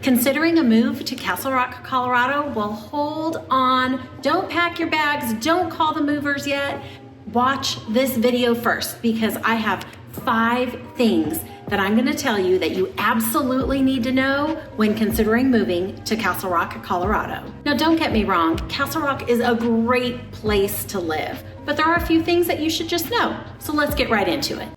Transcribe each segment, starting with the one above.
Considering a move to Castle Rock, Colorado? Well, hold on. Don't pack your bags. Don't call the movers yet. Watch this video first because I have 5 things that I'm going to tell you that you absolutely need to know when considering moving to Castle Rock, Colorado. Now, don't get me wrong. Castle Rock is a great place to live, but there are a few things that you should just know. So let's get right into it.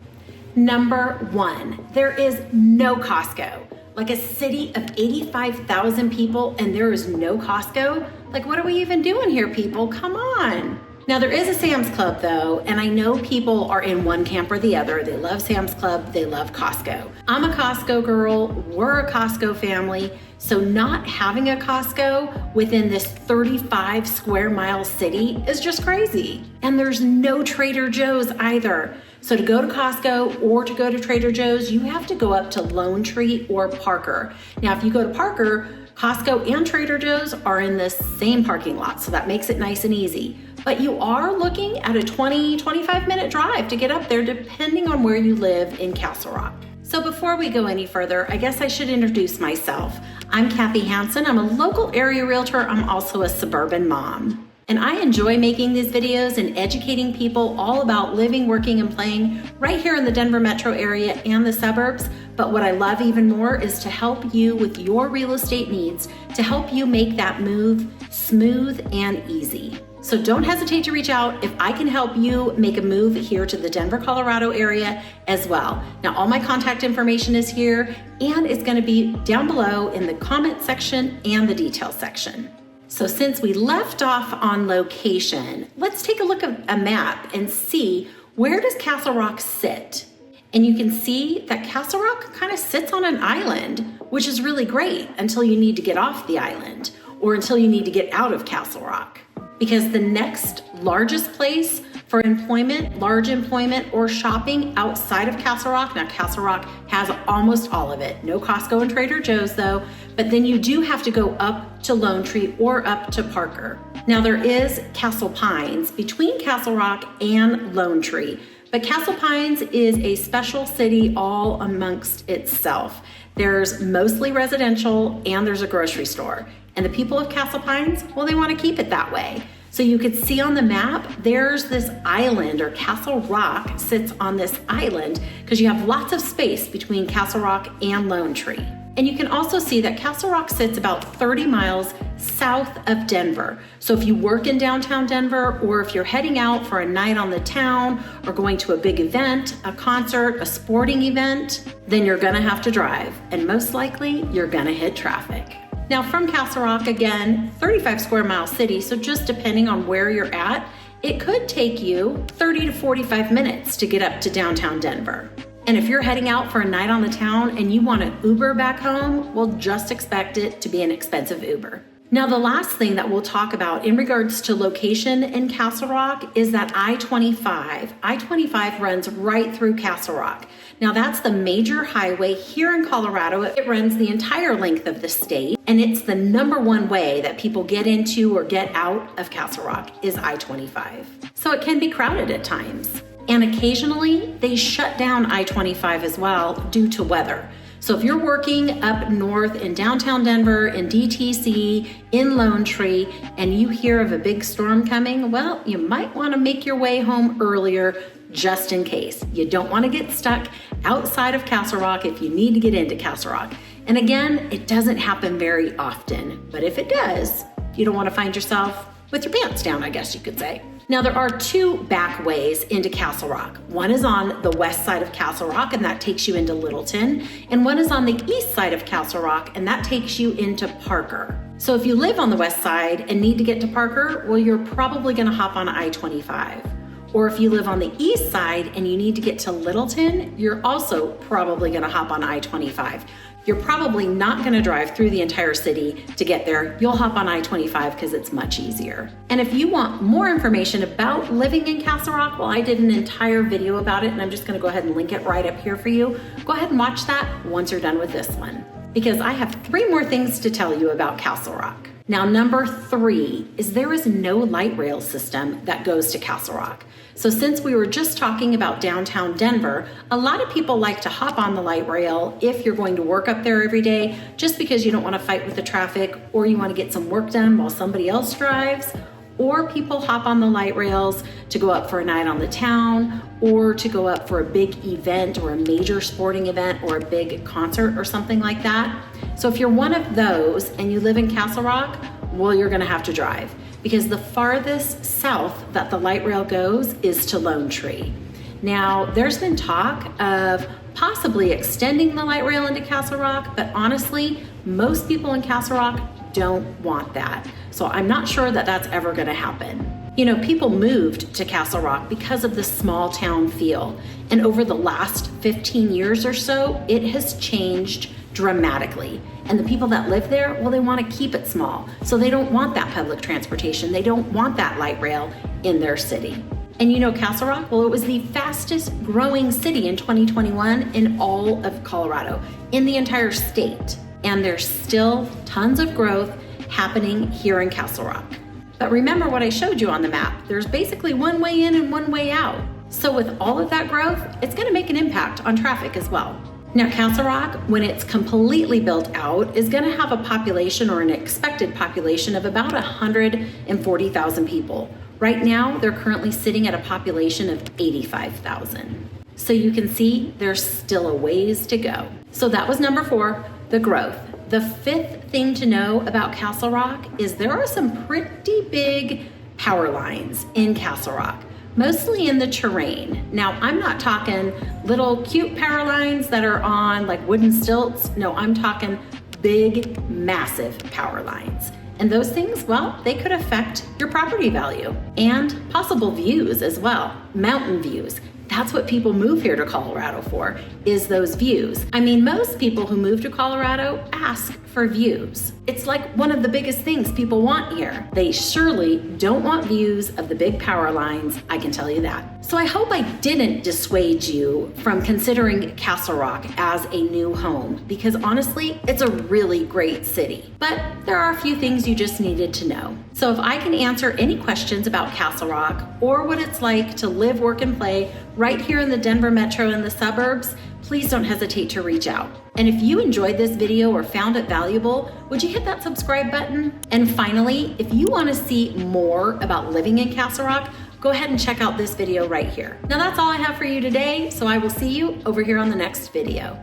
Number 1, there is no Costco. Like a city of 85,000 people and there is no Costco? Like, what are we even doing here, people? Come on. Now, there is a Sam's Club though, and I know people are in one camp or the other. They love Sam's Club, they love Costco. I'm a Costco girl, we're a Costco family, so not having a Costco within this 35 square mile city is just crazy. And there's no Trader Joe's either. So to go to Costco or to go to Trader Joe's, you have to go up to Lone Tree or Parker. Now, if you go to Parker, Costco and Trader Joe's are in the same parking lot, so that makes it nice and easy. But you are looking at a 20-25 minute drive to get up there depending on where you live in Castle Rock. So before we go any further, I guess I should introduce myself. I'm Kathy Hansen. I'm a local area realtor. I'm also a suburban mom. And I enjoy making these videos and educating people all about living, working, and playing right here in the Denver metro area and the suburbs. But what I love even more is to help you with your real estate needs, to help you make that move smooth and easy. So don't hesitate to reach out if I can help you make a move here to the Denver, Colorado area as well. Now, all my contact information is here and it's going to be down below in the comment section and the details section. So since we left off on location, let's take a look at a map and see, where does Castle Rock sit? And you can see that Castle Rock kind of sits on an island, which is really great until you need to get off the island or until you need to get out of Castle Rock. Because the next largest place for employment, large employment or shopping outside of Castle Rock, now Castle Rock has almost all of it. No Costco and Trader Joe's though, but then you do have to go up to Lone Tree or up to Parker. Now there is Castle Pines between Castle Rock and Lone Tree, but Castle Pines is a special city all amongst itself. There's mostly residential and there's a grocery store. And the people of Castle Pines, well, they want to keep it that way. So you could see on the map, there's this island, or Castle Rock sits on this island because you have lots of space between Castle Rock and Lone Tree. And you can also see that Castle Rock sits about 30 miles south of Denver. So if you work in downtown Denver, or if you're heading out for a night on the town, or going to a big event, a concert, a sporting event, then you're gonna have to drive. And most likely, you're gonna hit traffic. Now from Castle Rock, again, 35 square mile city, so just depending on where you're at, it could take you 30 to 45 minutes to get up to downtown Denver. And if you're heading out for a night on the town and you want an Uber back home, well, just expect it to be an expensive Uber. Now, the last thing that we'll talk about in regards to location in Castle Rock is that I-25. I-25 runs right through Castle Rock. Now, that's the major highway here in Colorado. It runs the entire length of the state, and it's the #1 way that people get into or get out of Castle Rock is I-25. So it can be crowded at times. And occasionally, they shut down I-25 as well due to weather. So if you're working up north in downtown Denver, in DTC, in Lone Tree, and you hear of a big storm coming, well, you might want to make your way home earlier just in case. You don't want to get stuck outside of Castle Rock if you need to get into Castle Rock. And again, it doesn't happen very often, but if it does, you don't want to find yourself with your pants down, I guess you could say. Now, there are 2 back ways into Castle Rock. One is on the west side of Castle Rock, and that takes you into Littleton. And one is on the east side of Castle Rock, and that takes you into Parker. So if you live on the west side and need to get to Parker, well, you're probably gonna hop on I-25. Or if you live on the east side and you need to get to Littleton, you're also probably gonna hop on I-25. You're probably not gonna drive through the entire city to get there. You'll hop on I-25 because it's much easier. And if you want more information about living in Castle Rock, well, I did an entire video about it and I'm just gonna go ahead and link it right up here for you. Go ahead and watch that once you're done with this one. because I have 3 more things to tell you about Castle Rock. Now, number 3 is there is no light rail system that goes to Castle Rock. So since we were just talking about downtown Denver, a lot of people like to hop on the light rail if you're going to work up there every day, just because you don't want to fight with the traffic, or you want to get some work done while somebody else drives. Or people hop on the light rails to go up for a night on the town, or to go up for a big event or a major sporting event or a big concert or something like that. So if you're one of those and you live in Castle Rock, well, you're gonna have to drive, because the farthest south that the light rail goes is to Lone Tree. Now, there's been talk of possibly extending the light rail into Castle Rock, but honestly, most people in Castle Rock don't want that. So I'm not sure that that's ever gonna happen. You know, people moved to Castle Rock because of the small town feel. And over the last 15 years or so, it has changed dramatically. And the people that live there, well, they want to keep it small. So they don't want that public transportation. They don't want that light rail in their city. And you know, Castle Rock, well, it was the fastest growing city in 2021 in all of Colorado, in the entire state. And there's still tons of growth happening here in Castle Rock. But remember what I showed you on the map. There's basically one way in and one way out. So with all of that growth, it's going to make an impact on traffic as well. Now, Castle Rock, when it's completely built out, is going to have a population, or an expected population, of about 140,000 people. Right now, they're currently sitting at a population of 85,000. So you can see there's still a ways to go. So that was number 4, the growth. The 5th thing to know about Castle Rock is there are some pretty big power lines in Castle Rock, mostly in the terrain. Now, I'm not talking little cute power lines that are on like wooden stilts. No, I'm talking big, massive power lines. And those things, well, they could affect your property value and possible views as well, mountain views. That's what people move here to Colorado for, is those views. I mean, most people who move to Colorado ask for views. It's like one of the biggest things people want here. They surely don't want views of the big power lines, I can tell you that. So I hope I didn't dissuade you from considering Castle Rock as a new home, because honestly, it's a really great city. But there are a few things you just needed to know. So if I can answer any questions about Castle Rock, or what it's like to live, work, and play right here in the Denver metro and the suburbs, please don't hesitate to reach out. And if you enjoyed this video or found it valuable, would you hit that subscribe button? And finally, if you want to see more about living in Castle Rock, go ahead and check out this video right here. Now that's all I have for you today, so I will see you over here on the next video.